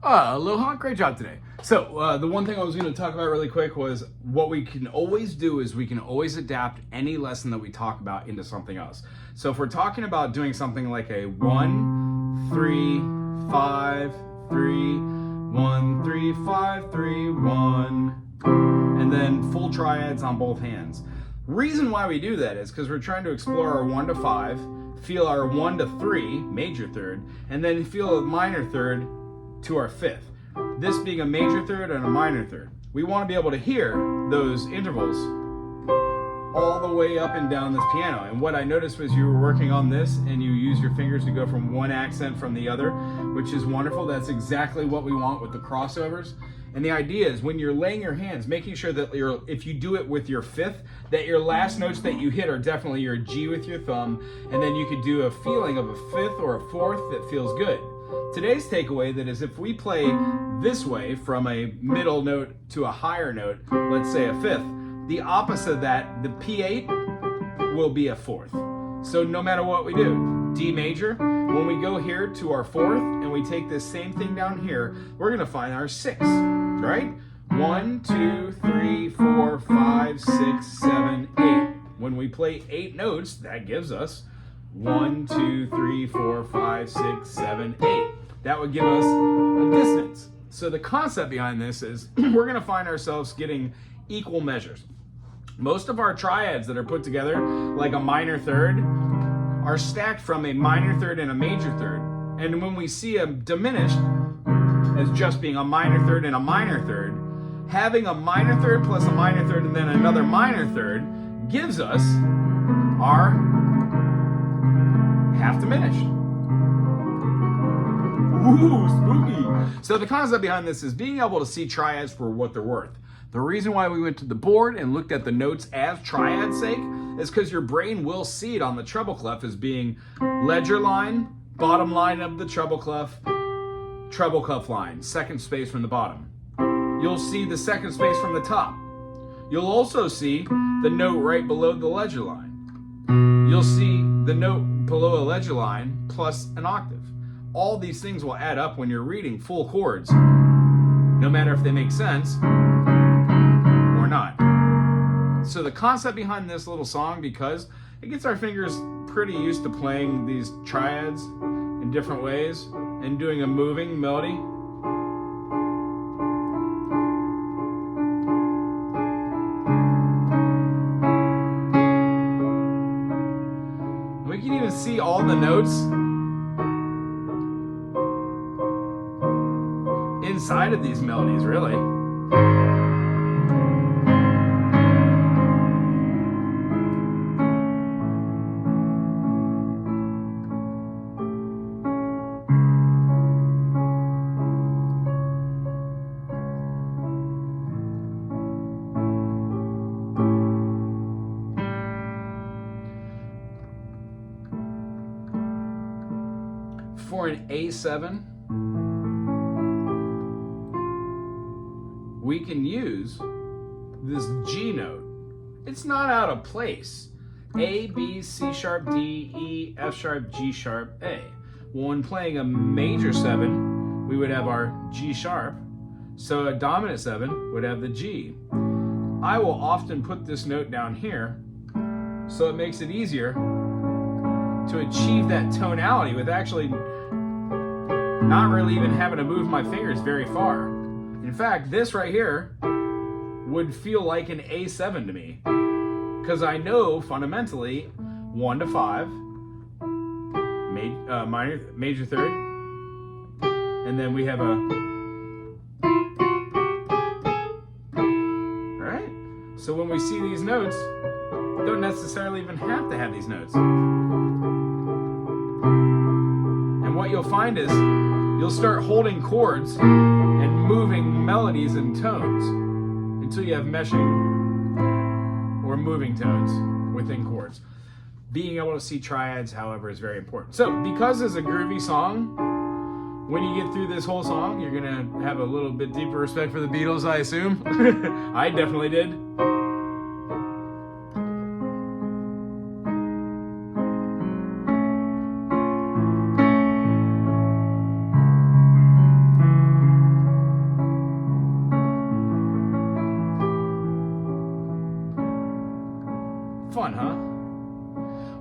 Aloha, great job today. So the one thing I was going to talk about really quick was what we can always do is we can always adapt any lesson that we talk about into something else. So if we're talking about doing something like a 1, 3, 5, 3, 1, 3, 5, 3, 1, and then full triads on both hands. Reason why we do that is because we're trying to explore our 1 to 5, feel our 1 to 3, major third, and then feel a minor third to our 5th. This being a major third and a minor third. We want to be able to hear those intervals all the way up and down this piano. And what I noticed was you were working on this and you use your fingers to go from one accent from the other, which is wonderful. That's exactly what we want with the crossovers. And the idea is when you're laying your hands, making sure that if you do it with your 5th, that your last notes that you hit are definitely your G with your thumb, and then you could do a feeling of a 5th or a 4th that feels good. Today's takeaway that is if we play this way from a middle note to a higher note, let's say a 5th, the opposite of that, the P8 will be a 4th. So no matter what we do, D major, when we go here to our 4th and we take this same thing down here, we're gonna find our 6th, right? 1, 2, 3, 4, 5, 6, 7, 8. When we play 8 notes, that gives us 1, 2, 3, 4, 5, 6, 7, 8. That would give us a dissonance. So the concept behind this is we're going to find ourselves getting equal measures. Most of our triads that are put together, like a minor third, are stacked from a minor third and a major third. And when we see them diminished as just being a minor third and a minor third, having a minor third plus a minor third and then another minor third gives us our half diminished. Ooh, spooky. So the concept behind this is being able to see triads for what they're worth. The reason why we went to the board and looked at the notes as triad's sake is because your brain will see it on the treble clef as being ledger line, bottom line of the treble clef line, second space from the bottom. You'll see the second space from the top. You'll also see the note right below the ledger line. You'll see the note below a ledger line plus an octave. All these things will add up when you're reading full chords, no matter if they make sense or not. So the concept behind this little song, because it gets our fingers pretty used to playing these triads in different ways and doing a moving melody. We can even see all the notes inside of these melodies, really. For an A7, we can use this G note. It's not out of place. A, B, C sharp, D, E, F sharp, G sharp, A. Well, when playing a major 7, we would have our G sharp. So a dominant 7 would have the G. I will often put this note down here so it makes it easier to achieve that tonality with actually not really even having to move my fingers very far. In fact, this right here would feel like an A7 to me because I know fundamentally 1 to 5, major third, and then we have a, all right? So when we see these notes, don't necessarily even have to have these notes. And what you'll find is you'll start holding chords and moving melodies and tones until you have meshing or moving tones within chords. Being able to see triads, however, is very important. So because it's a groovy song, when you get through this whole song, you're gonna have a little bit deeper respect for the Beatles, I assume. I definitely did.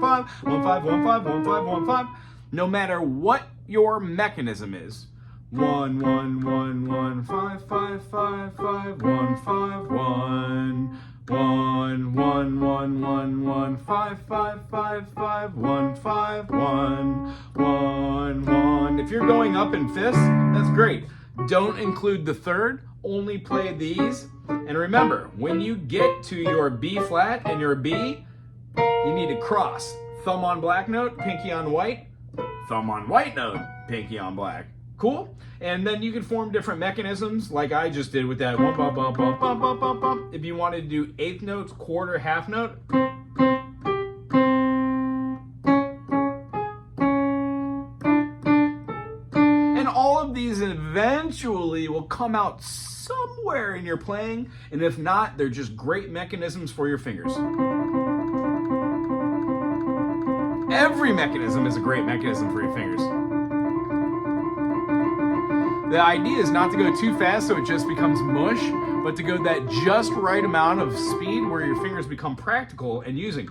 5, 1 5 1 5 1 5 1 5. No matter what your mechanism is, 1 1 1 1 5 5 5 5 1 5 1 1 1 1 1 1 5 5 5 5 1 5 1 1 1. If you're going up in fifths, that's great. Don't include the third, only play these. And remember, when you get to your B flat and your B, you need to cross. Thumb on black note, pinky on white, thumb on white note, pinky on black. Cool? And then you can form different mechanisms like I just did with that one bump, bump, bump, bump, bump, bump, bump. If you wanted to do eighth notes, quarter, half note. And all of these eventually will come out somewhere in your playing. And if not, they're just great mechanisms for your fingers. Every mechanism is a great mechanism for your fingers. The idea is not to go too fast so it just becomes mush, but to go that just right amount of speed where your fingers become practical and using.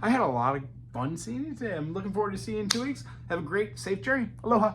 I had a lot of fun seeing you today. I'm looking forward to seeing you in 2 weeks. Have a great, safe journey. Aloha.